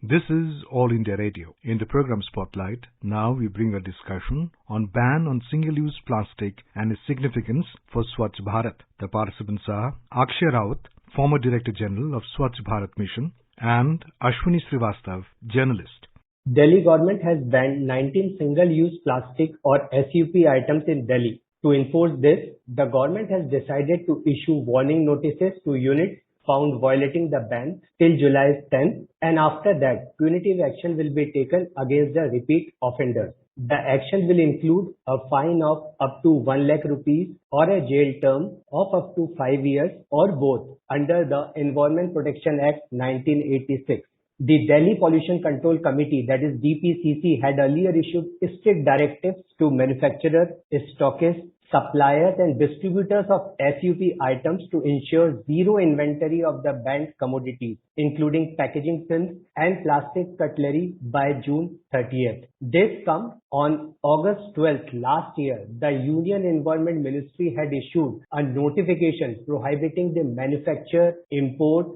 This is All India Radio. In the program Spotlight, now we bring a discussion on ban on single-use plastic and its significance for Swachh Bharat. The participants are Akshay Raut, former Director General of Swachh Bharat Mission, and Ashwini Srivastav, journalist. Delhi government has banned 19 single-use plastic or SUP items in Delhi. To enforce this, the government has decided to issue warning notices to units found violating the ban till July 10th, and after that, punitive action will be taken against the repeat offenders. The action will include a fine of up to 1 lakh rupees or a jail term of up to 5 years or both under the Environment Protection Act 1986. The Delhi Pollution Control Committee, that is DPCC, had earlier issued strict directives to manufacturers, stockists, suppliers and distributors of SUP items to ensure zero inventory of the banned commodities, including packaging films and plastic cutlery by June 30th. This comes on August 12th last year. The Union Environment Ministry had issued a notification prohibiting the manufacture, import,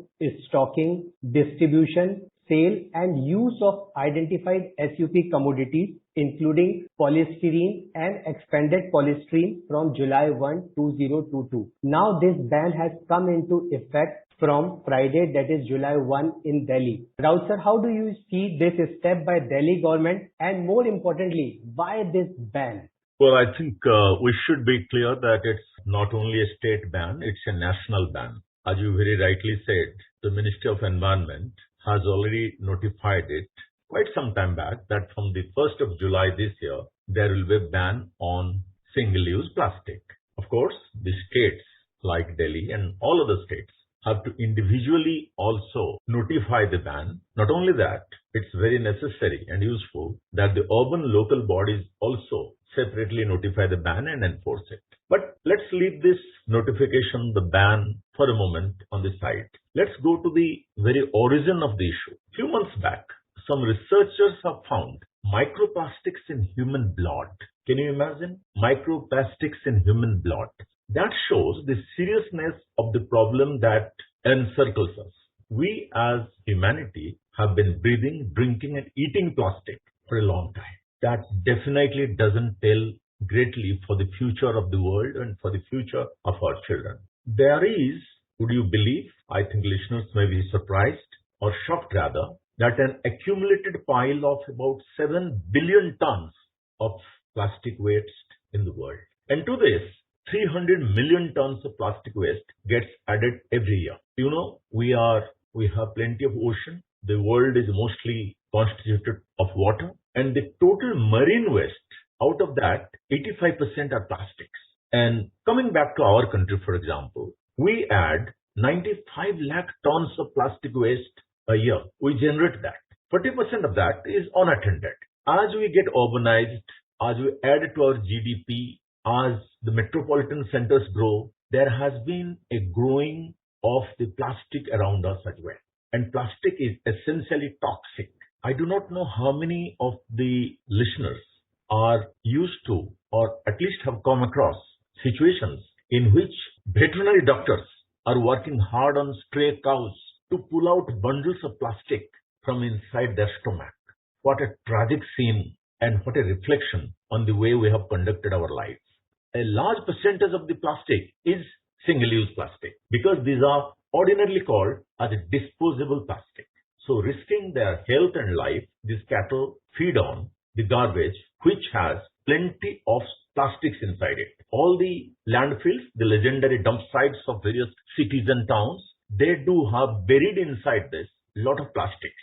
stocking, distribution, sale and use of identified SUP commodities, including polystyrene and expanded polystyrene from July 1, 2022. Now this ban has come into effect from Friday, that is July 1 in Delhi. Raut sir, how do you see this step by Delhi government, and more importantly, why this ban? Well, I think we should be clear that it's not only a state ban, it's a national ban. As you very rightly said, the Ministry of Environment has already notified it quite some time back that from the 1st of July this year, there will be a ban on single-use plastic. Of course, the states like Delhi and all other states have to individually also notify the ban. Not only that, it's very necessary and useful that the urban local bodies also separately notify the ban and enforce it. But let's leave this notification, the ban, for a moment on the side. Let's go to the very origin of the issue. A few months back, some researchers have found microplastics in human blood. Can you imagine? Microplastics in human blood. That shows the seriousness of the problem that encircles us. We as humanity have been breathing, drinking and eating plastic for a long time. That definitely doesn't tell greatly for the future of the world and for the future of our children. There is, would you believe, I think listeners may be surprised or shocked rather, that an accumulated pile of about 7 billion tons of plastic waste in the world. And to this, 300 million tons of plastic waste gets added every year. You know, we have plenty of ocean. The world is mostly constituted of water, and the total marine waste, out of that, 85% are plastics. And coming back to our country, for example, we add 95 lakh tons of plastic waste a year. We generate that. 40% of that is unattended. As we get urbanized, as we add to our GDP, as the metropolitan centers grow, there has been a growing of the plastic around us as well. And plastic is essentially toxic. I do not know how many of the listeners are used to or at least have come across situations in which veterinary doctors are working hard on stray cows to pull out bundles of plastic from inside their stomach. What a tragic scene and what a reflection on the way we have conducted our lives. A large percentage of the plastic is single-use plastic because these are ordinarily called as a disposable plastic. So risking their health and life, these cattle feed on the garbage which has plenty of plastics inside it. All the landfills, the legendary dump sites of various cities and towns, they do have buried inside this lot of plastics.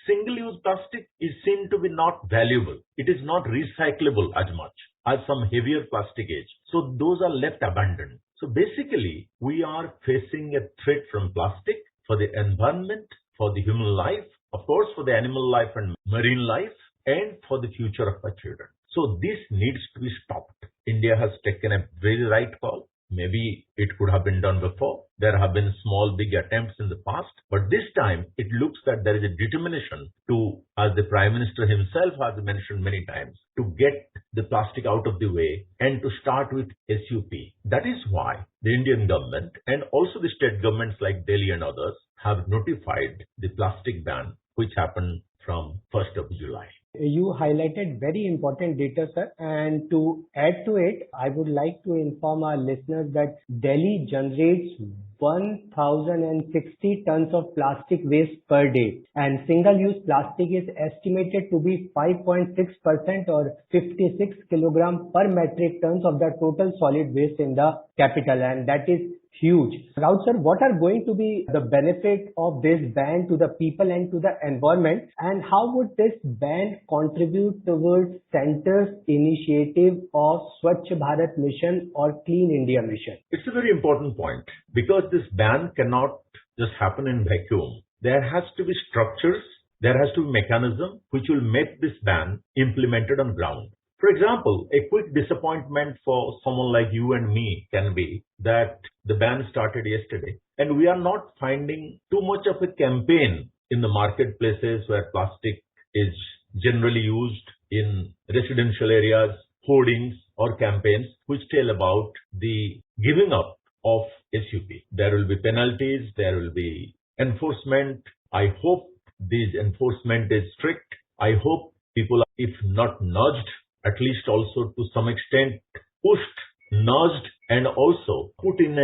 Single-use plastic is seen to be not valuable. It is not recyclable as much as some heavier plastic is. So those are left abandoned. So basically, we are facing a threat from plastic for the environment, for the human life, of course, for the animal life and marine life, and for the future of our children. So this needs to be stopped. India has taken a very right call. Maybe it could have been done before. There have been small, big attempts in the past. But this time, it looks that there is a determination to, as the Prime Minister himself has mentioned many times, to get the plastic out of the way and to start with SUP. That is why the Indian government and also the state governments like Delhi and others have notified the plastic ban, which happened from 1st of July. You highlighted very important data, sir. And to add to it, I would like to inform our listeners that Delhi generates 1,060 tons of plastic waste per day. And single-use plastic is estimated to be 5.6% or 56 kilogram per metric tons of the total solid waste in the capital. And that is huge. Raut sir, what are going to be the benefit of this ban to the people and to the environment, and how would this ban contribute towards Centre's initiative of Swachh Bharat mission or Clean India mission? It's a very important point because this ban cannot just happen in vacuum. There has to be structures, there has to be mechanism which will make this ban implemented on ground. For example, a quick disappointment for someone like you and me can be that the ban started yesterday and we are not finding too much of a campaign in the marketplaces where plastic is generally used in residential areas, hoardings or campaigns which tell about the giving up of SUP. There will be penalties, there will be enforcement. I hope this enforcement is strict. I hope people, if not nudged, at least also to some extent pushed, nudged, and also put in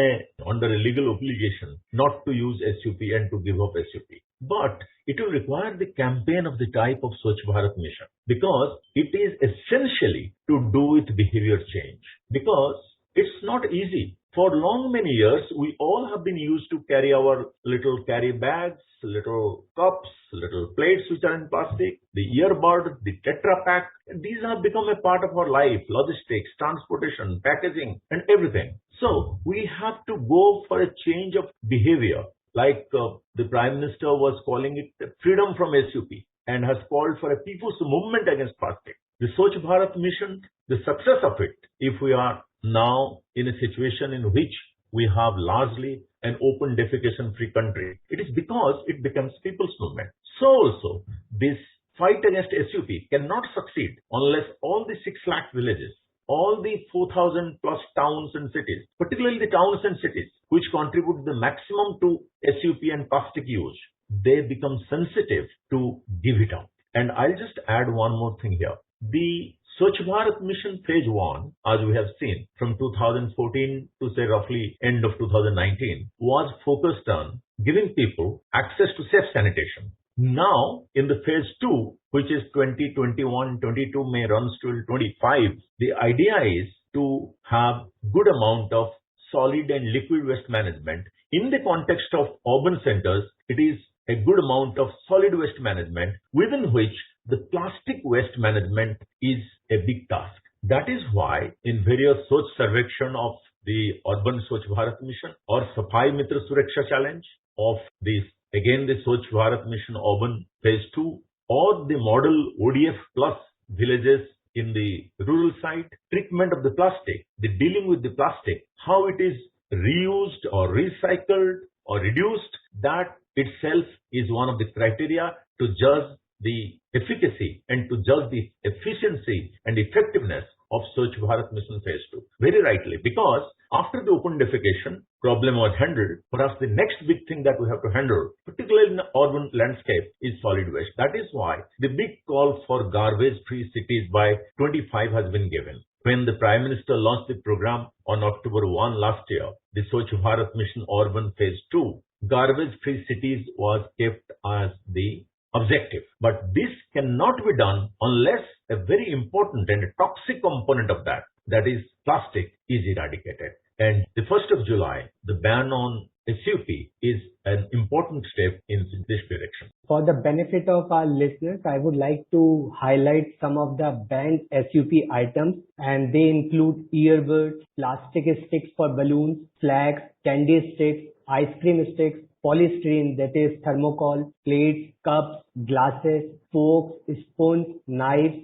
under a legal obligation not to use SUP and to give up SUP. But it will require the campaign of the type of Swachh Bharat mission because it is essentially to do with behavior change. Because it's not easy. For long many years, we all have been used to carry our little carry bags, little cups, little plates which are in plastic, the earbud, the Tetra Pak. These have become a part of our life, logistics, transportation, packaging, and everything. So we have to go for a change of behavior, like the Prime Minister was calling it freedom from SUP and has called for a people's movement against plastic. The Swachh Bharat mission, the success of it, if we are now in a situation in which we have largely an open defecation-free country, it is because it becomes people's movement. So also, this fight against SUP cannot succeed unless all the 6 lakh villages, all the 4,000 plus towns and cities, particularly the towns and cities, which contribute the maximum to SUP and plastic use, they become sensitive to give it up. And I'll just add one more thing here. The Swachh Bharat mission phase 1, as we have seen from 2014 to say roughly end of 2019, was focused on giving people access to safe sanitation. Now, in the phase 2, which is 2021-22 may runs till 25, the idea is to have good amount of solid and liquid waste management. In the context of urban centers, it is a good amount of solid waste management within which the plastic waste management is a big task. That is why in various Swachh Sarvekshan of the Urban Swachh Bharat Mission or Safai Mitra Suraksha Challenge of this, again the Swachh Bharat Mission Urban Phase 2 or the model ODF plus villages in the rural side, treatment of the plastic, the dealing with the plastic, how it is reused or recycled or reduced, that itself is one of the criteria to judge the efficacy and to judge the efficiency and effectiveness of Swachh Bharat Mission Phase 2. Very rightly, because after the open defecation problem was handled, perhaps the next big thing that we have to handle, particularly in the urban landscape, is solid waste. That is why the big call for garbage-free cities by 25 has been given. When the Prime Minister launched the program on October 1 last year, the Swachh Bharat Mission Urban Phase 2, garbage-free cities was kept as the objective. But this cannot be done unless a very important and a toxic component of that is plastic, is eradicated. And the 1st of July, the ban on SUP is an important step in this direction. For the benefit of our listeners, I would like to highlight some of the banned SUP items, and they include earbuds, plastic sticks for balloons, flags, candy sticks, ice cream sticks, polystyrene, that is thermocol, plates, cups, glasses, forks, spoons, knives,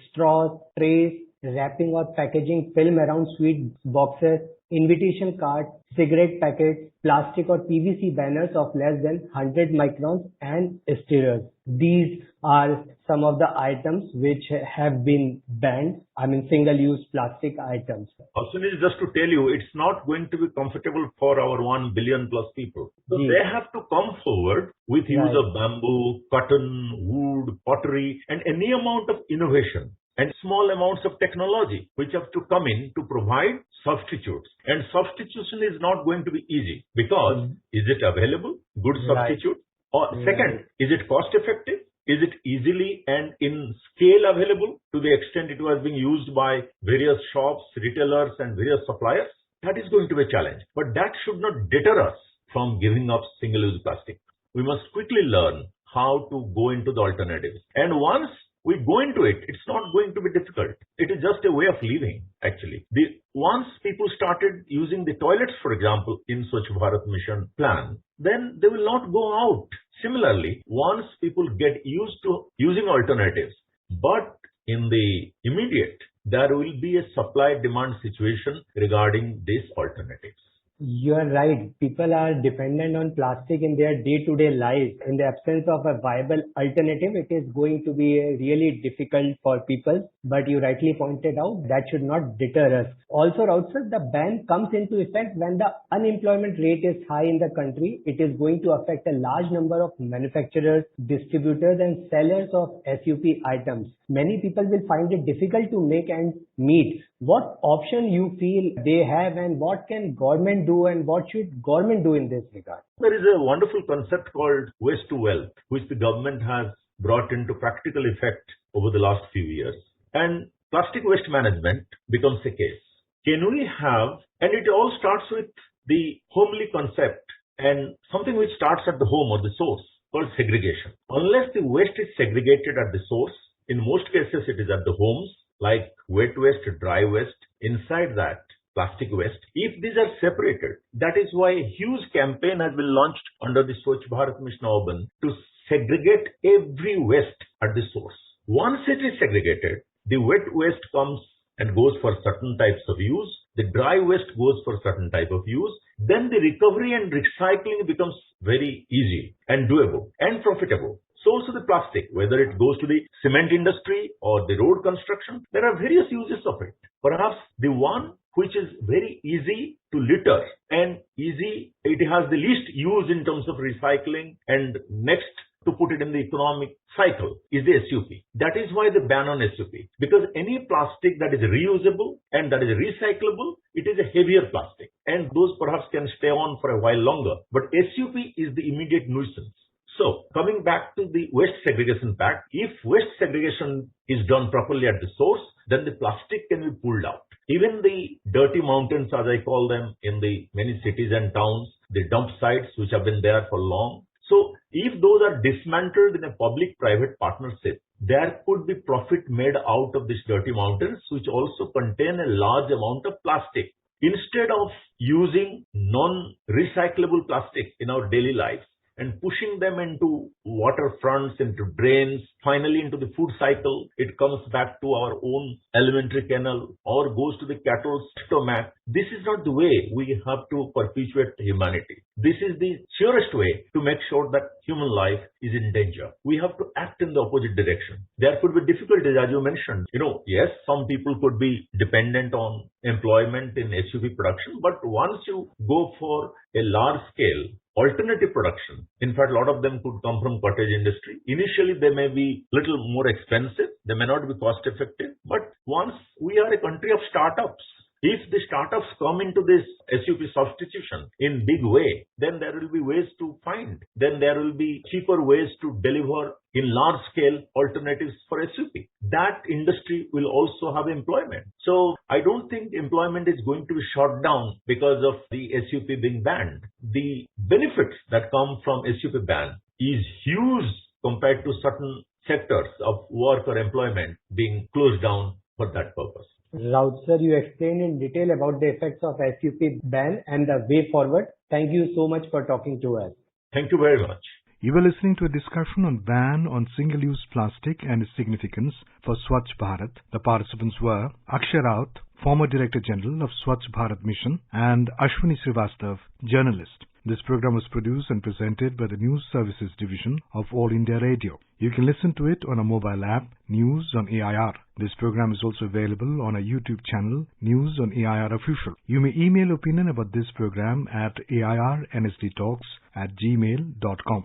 straws, trays, wrapping or packaging film around sweet boxes, invitation cards, cigarette packets, plastic or PVC banners of less than 100 microns, and stirrers. These are some of the items which have been banned. I mean, single-use plastic items. Ashwini, just to tell you, it's not going to be comfortable for our 1 billion plus people. So they have to come forward with use of bamboo, cotton, wood, pottery, and any amount of innovation and small amounts of technology which have to come in to provide substitutes. And substitution is not going to be easy because is it available? Good substitute? Or second, is it cost effective? Is it easily and in scale available to the extent it was being used by various shops, retailers and various suppliers? That is going to be a challenge. But that should not deter us from giving up single-use plastic. We must quickly learn how to go into the alternatives. And once we go into it, it's not going to be difficult. It is just a way of living, actually. Once people started using the toilets, for example, in Swachh Bharat mission plan, then they will not go out. Similarly, once people get used to using alternatives, but in the immediate, there will be a supply-demand situation regarding these alternatives. You are right. People are dependent on plastic in their day-to-day lives. In the absence of a viable alternative, it is going to be really difficult for people. But you rightly pointed out that should not deter us. Also, Raut sir, the ban comes into effect when the unemployment rate is high in the country. It is going to affect a large number of manufacturers, distributors and sellers of SUP items. Many people will find it difficult to make ends meet. What option you feel they have and what can government do and what should government do in this regard? There is a wonderful concept called waste to wealth, which the government has brought into practical effect over the last few years. And plastic waste management becomes a case. Can we have, and it all starts with the homely concept and something which starts at the home or the source called segregation. Unless the waste is segregated at the source, in most cases it is at the homes, like wet waste, dry waste, inside that plastic waste. If these are separated, that is why a huge campaign has been launched under the Swachh Bharat Mission Urban to segregate every waste at the source. Once it is segregated, the wet waste comes and goes for certain types of use, the dry waste goes for certain type of use, then the recovery and recycling becomes very easy and doable and profitable. So also the plastic, whether it goes to the cement industry or the road construction, there are various uses of it. Perhaps the one which is very easy to litter and it has the least use in terms of recycling and next to put it in the economic cycle is the SUP. That is why the ban on SUP. Because any plastic that is reusable and that is recyclable, it is a heavier plastic. And those perhaps can stay on for a while longer. But SUP is the immediate nuisance. So, coming back to the waste segregation pact, if waste segregation is done properly at the source, then the plastic can be pulled out. Even the dirty mountains, as I call them, in the many cities and towns, the dump sites which have been there for long. So, if those are dismantled in a public-private partnership, there could be profit made out of these dirty mountains, which also contain a large amount of plastic. Instead of using non-recyclable plastic in our daily lives, and pushing them into waterfronts, into drains, finally into the food cycle, it comes back to our own alimentary canal or goes to the cattle's stomach. This is not the way we have to perpetuate humanity. This is the surest way to make sure that human life is in danger. We have to act in the opposite direction. There could be difficulties, as you mentioned. Yes, some people could be dependent on employment in SUV production, but once you go for a large scale alternative production, in fact, a lot of them could come from cottage industry. Initially, they may be little more expensive. They may not be cost effective. But once we are a country of startups, if the startups come into this SUP substitution in big way, then there will be ways to find. Then there will be cheaper ways to deliver in large scale alternatives for SUP. That industry will also have employment. So I don't think employment is going to be shut down because of the SUP being banned. The benefits that come from SUP ban is huge compared to certain sectors of work or employment being closed down for that purpose. Raut sir, you explained in detail about the effects of SUP ban and the way forward. Thank you so much for talking to us. Thank you very much. You were listening to a discussion on ban on single-use plastic and its significance for Swachh Bharat. The participants were Akshay Raut, former Director General of Swachh Bharat Mission, and Ashwini Srivastav, journalist. This program was produced and presented by the News Services Division of All India Radio. You can listen to it on a mobile app, News on AIR. This program is also available on a YouTube channel, News on AIR Official. You may email opinion about this program at airnsdtalks@gmail.com.